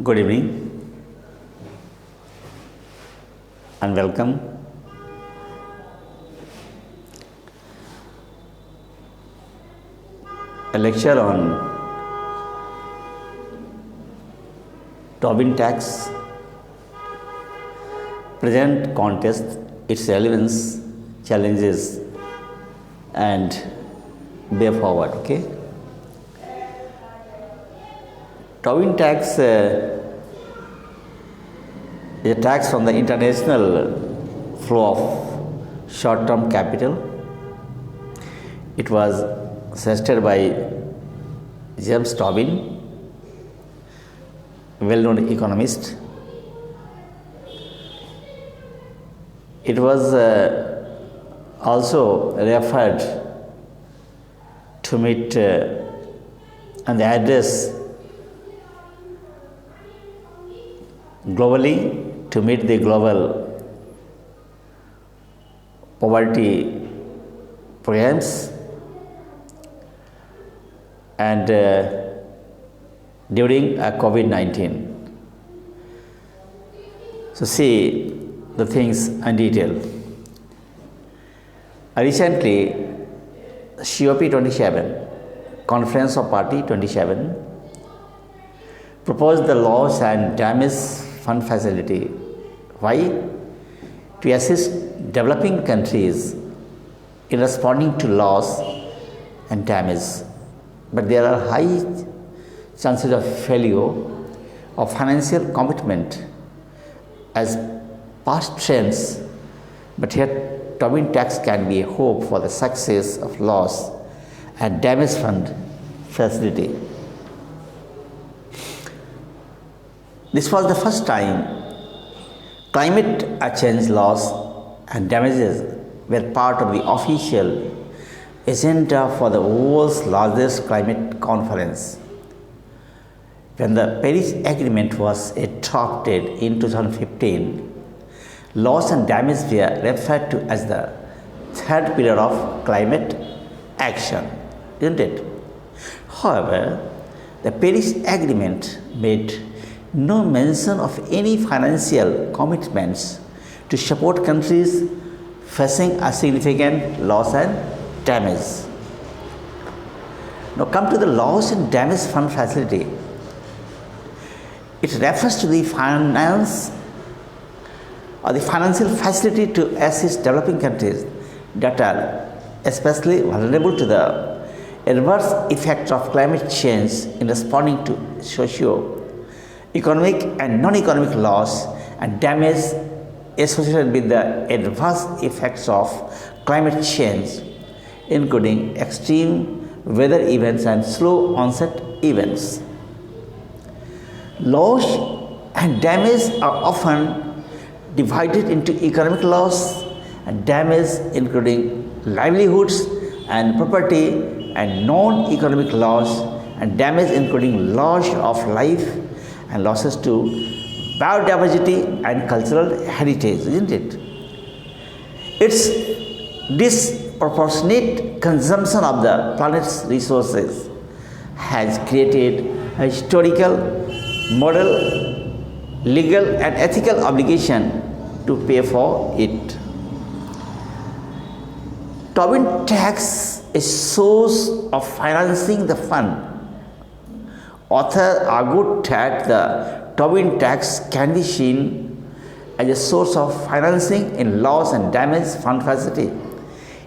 Good evening and welcome. A lecture on Tobin Tax, present context, its relevance, challenges, and way forward. Okay. Tobin Tax is a tax from the international flow of short-term capital. It was suggested by James Tobin, a well-known economist. It was also referred to meet and the address globally to meet the global poverty programs and during COVID-19. So see the things in detail. Recently, COP27, Conference of Party 27, proposed the loss and damage fund facility. Why? To assist developing countries in responding to loss and damage. But there are high chances of failure of financial commitment as past trends, but here Tobin Tax can be a hope for the success of loss and damage fund facility. This was the first time climate change loss and damages were part of the official agenda for the world's largest climate conference. When the Paris Agreement was adopted in 2015, loss and damage were referred to as the third pillar of climate action, isn't it? However, the Paris Agreement made no mention of any financial commitments to support countries facing a significant loss and damage. Now come to the loss and damage fund facility. It refers to the finance or the financial facility to assist developing countries that are especially vulnerable to the adverse effects of climate change in responding to socio-economic and non-economic loss and damage associated with the adverse effects of climate change, including extreme weather events and slow onset events. Loss and damage are often divided into economic loss and damage, including livelihoods and property, and non-economic loss and damage, including loss of life and losses to biodiversity and cultural heritage, isn't it? Its disproportionate consumption of the planet's resources has created a historical, moral, legal, and ethical obligation to pay for it. Tobin Tax is a source of financing the fund. Authors argued that the Tobin Tax can be seen as a source of financing in loss and damage fund facility.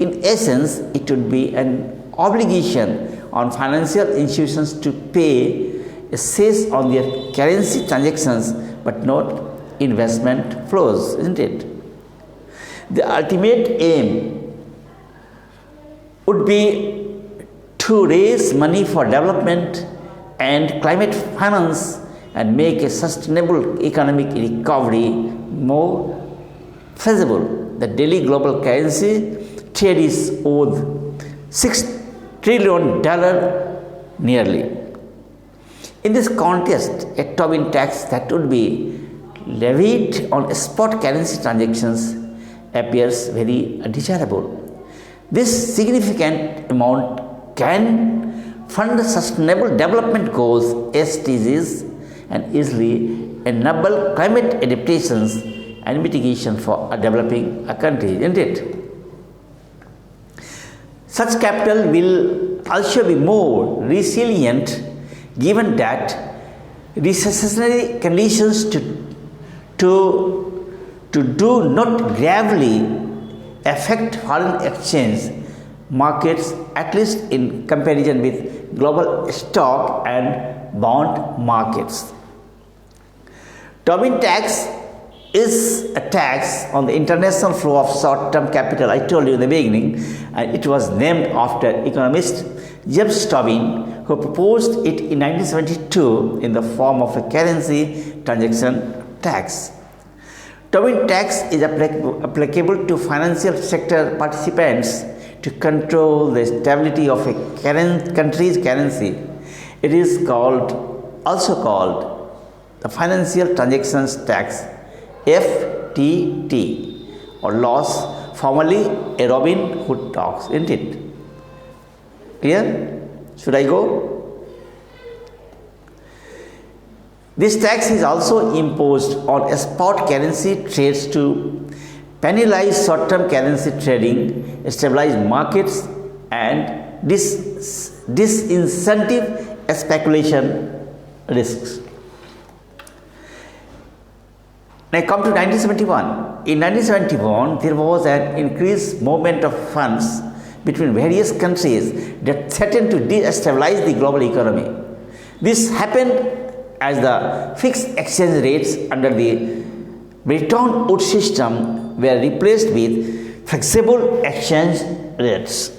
In essence, it would be an obligation on financial institutions to pay a cess on their currency transactions but not investment flows, isn't it? The ultimate aim would be to raise money for development and climate finance and make a sustainable economic recovery more feasible. The daily global currency trade is worth $6 trillion nearly. In this context, a Tobin tax that would be levied on spot currency transactions appears very desirable. This significant amount can fund sustainable development goals (SDGs) and easily enable climate adaptations and mitigation for a developing country, isn't it? Such capital will also be more resilient given that recessionary conditions do not gravely affect foreign exchange markets, at least in comparison with global stock and bond markets. Tobin tax is a tax on the international flow of short-term capital. I told you in the beginning, and it was named after economist James Tobin, who proposed it in 1972 in the form of a currency transaction tax. Tobin tax is applicable to financial sector participants to control the stability of a country's currency. It is also called the Financial Transactions Tax, FTT, or loss, formerly a Robin Hood tax, isn't it? Clear? Should I go? This tax is also imposed on spot currency trades to penalize short-term currency trading, stabilize markets, and disincentive speculation risks. Now come to 1971. In 1971, there was an increased movement of funds between various countries that threatened to destabilize the global economy. This happened as the fixed exchange rates under the Bretton Woods system were replaced with flexible exchange rates.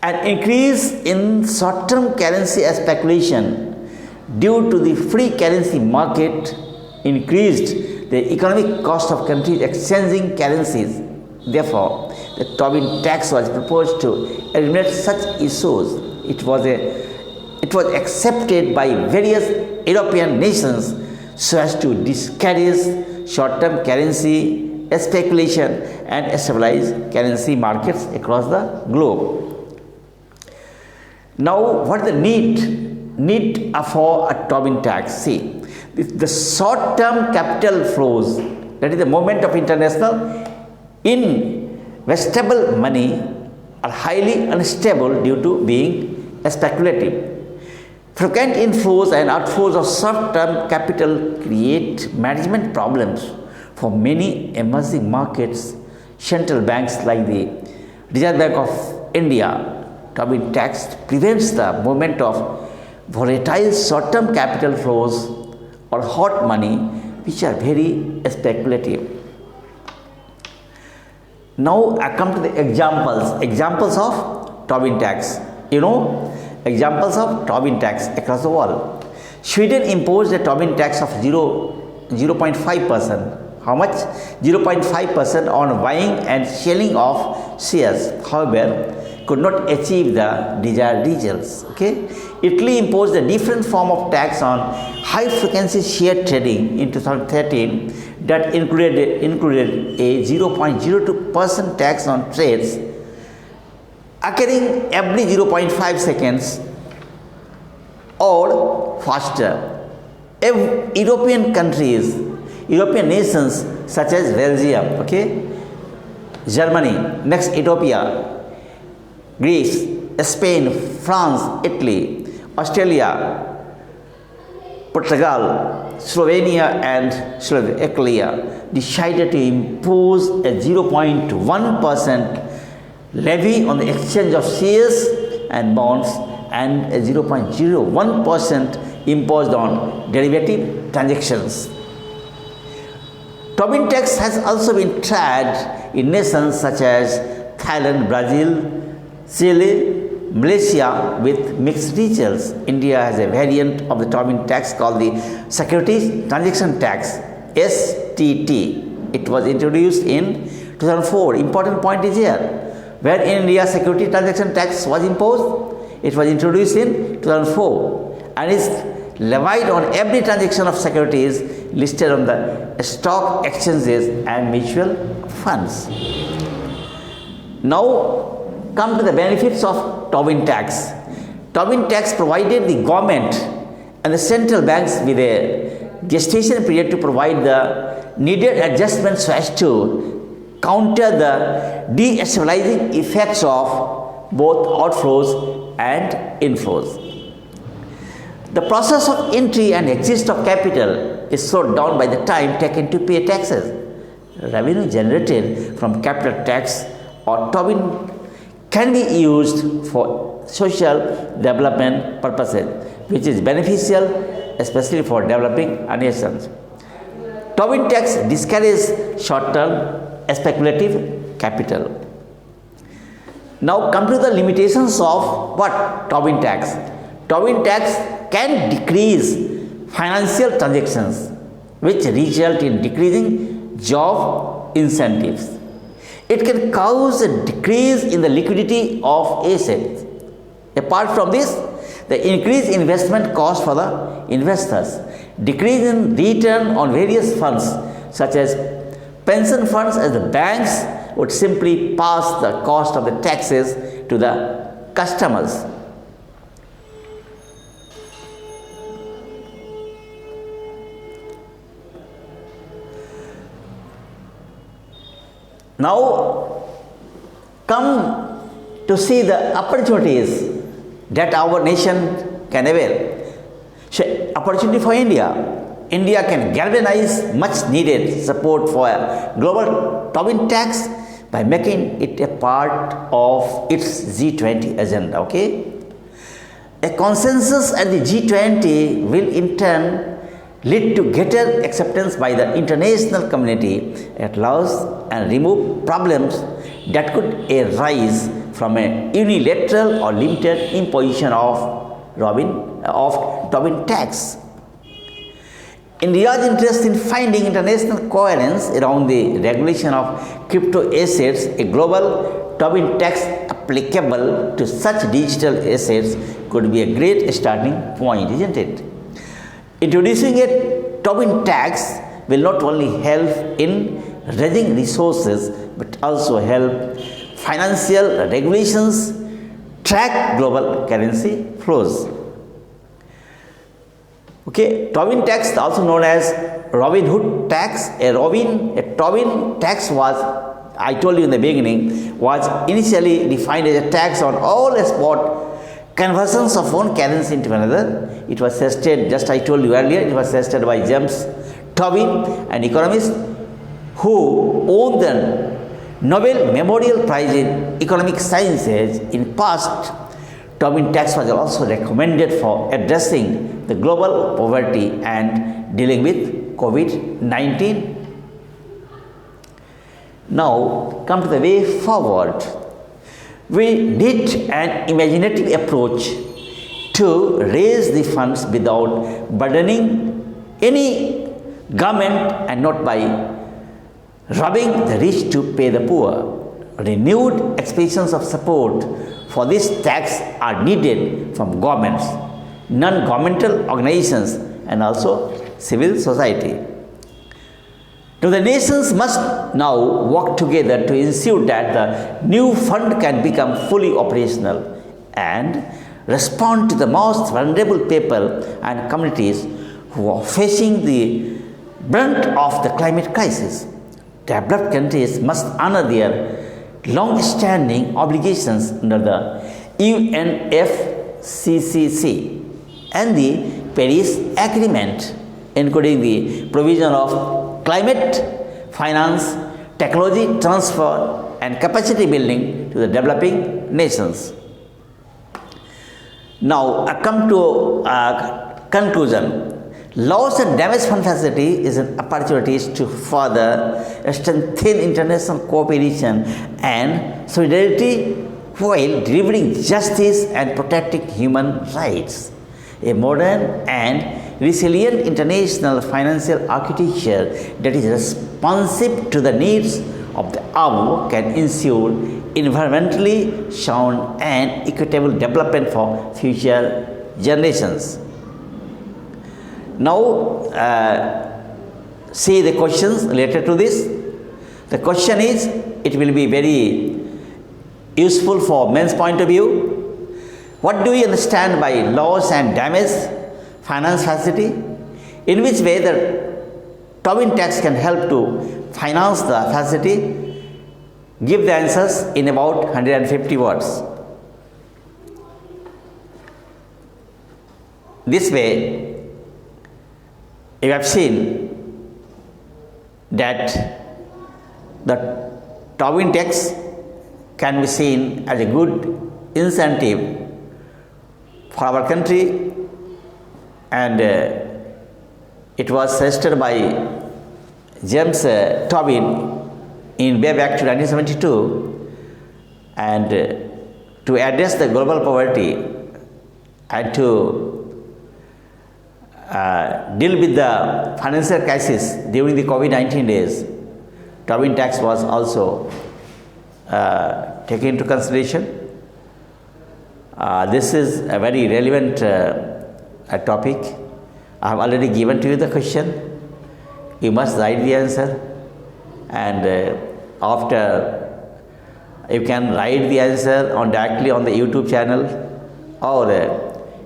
An increase in short-term currency speculation due to the free currency market increased the economic cost of countries exchanging currencies. Therefore, the Tobin tax was proposed to eliminate such issues. It was accepted by various European nations so as to discourage short-term currency speculation and stabilize currency markets across the globe. Now, what is the need for a Tobin tax? See, the short-term capital flows, that is the movement of international investable money, are highly unstable due to being speculative. Frequent inflows and outflows of short-term capital create management problems for many emerging markets. Central banks like the Reserve Bank of India, Tobin tax prevents the movement of volatile short-term capital flows or hot money, which are very speculative. Now I come to the examples of Tobin tax. Examples of Tobin tax across the world. Sweden imposed a Tobin tax of 0.5%. How much? 0.5% on buying and selling of shares. However, could not achieve the desired results. Okay? Italy imposed a different form of tax on high frequency share trading in 2013 that included a 0.02% tax on trades occurring every 0.5 seconds or faster. European nations such as Belgium, Germany, next Ethiopia, Greece, Spain, France, Italy, Australia, Portugal, Slovenia and Slovakia decided to impose a 0.1% levy on the exchange of shares and bonds and a 0.01% imposed on derivative transactions. Tobin tax has also been tried in nations such as Thailand, Brazil, Chile, Malaysia with mixed results. India has a variant of the Tobin tax called the Securities Transaction Tax, STT. It was introduced in 2004. Important point is here. Where in India Security Transaction Tax was imposed? It was introduced in 2004 and is levied on every transaction of securities listed on the stock exchanges and mutual funds. Now come to the benefits of Tobin tax. Tobin tax provided the government and the central banks with a gestation period to provide the needed adjustments so as to counter the destabilizing effects of both outflows and inflows. The process of entry and exit of capital is slowed down by the time taken to pay taxes. Revenue generated from capital tax or Tobin can be used for social development purposes, which is beneficial especially for developing nations. Tobin tax discourages short-term speculative capital. Now come to the limitations of what? Tobin tax. Tobin tax can decrease financial transactions, which result in decreasing job incentives. It can cause a decrease in the liquidity of assets. Apart from this, the increased investment cost for the investors, decrease in return on various funds such as pension funds, as the banks would simply pass the cost of the taxes to the customers. Now come to see the opportunities that our nation can avail. So, opportunity for India. India can galvanize much needed support for a global Tobin tax by making it a part of its G20 agenda. Okay? A consensus at the G20 will in turn lead to greater acceptance by the international community at large and remove problems that could arise from a unilateral or limited imposition of Tobin tax. India's interest in finding international coherence around the regulation of crypto assets, a global Tobin tax applicable to such digital assets could be a great starting point, isn't it? Introducing a Tobin tax will not only help in raising resources but also help financial regulations track global currency flows. Okay, Tobin tax, also known as Robin Hood tax. A Tobin tax was, I told you in the beginning, was initially defined as a tax on all spot conversions of one currency into another. It was suggested, just I told you earlier, it was suggested by James Tobin, an economist who won the Nobel Memorial Prize in Economic Sciences. In past, Tobin tax was also recommended for addressing the global poverty and dealing with COVID-19. Now, come to the way forward. We did an imaginative approach to raise the funds without burdening any government and not by robbing the rich to pay the poor. Renewed expressions of support for this tax are needed from governments, non-governmental organizations, and also civil society. Now, the nations must now work together to ensure that the new fund can become fully operational and respond to the most vulnerable people and communities who are facing the brunt of the climate crisis. Developed countries must honor their long-standing obligations under the UNFCCC and the Paris Agreement, including the provision of climate finance, technology transfer, and capacity building to the developing nations. Now, I come to conclusion. Loss and damage fund facility is an opportunity to further strengthen international cooperation and solidarity while delivering justice and protecting human rights. A modern and resilient international financial architecture that is responsive to the needs of the hour can ensure environmentally sound and equitable development for future generations. Now, see the questions related to this. The question is, it will be very useful for men's point of view. What do you understand by loss and damage finance facility, in which way the Tobin Tax can help to finance the facility. Give the answers in about 150 words. This way, you have seen that the Tobin Tax can be seen as a good incentive for our country, and it was suggested by James Tobin in way back to 1972, and to address the global poverty and to deal with the financial crisis during the COVID-19 days, Tobin Tax was also taken into consideration. This is a very relevant topic. I have already given to you the question. You must write the answer, and after you can write the answer directly on the YouTube channel, or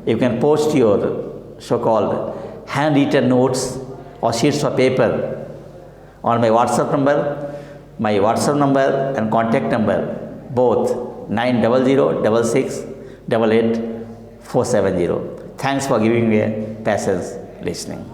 you can post your so-called handwritten notes or sheets of paper on my WhatsApp number. My WhatsApp number and contact number, both 9006688 470. Thanks for giving me a patience listening.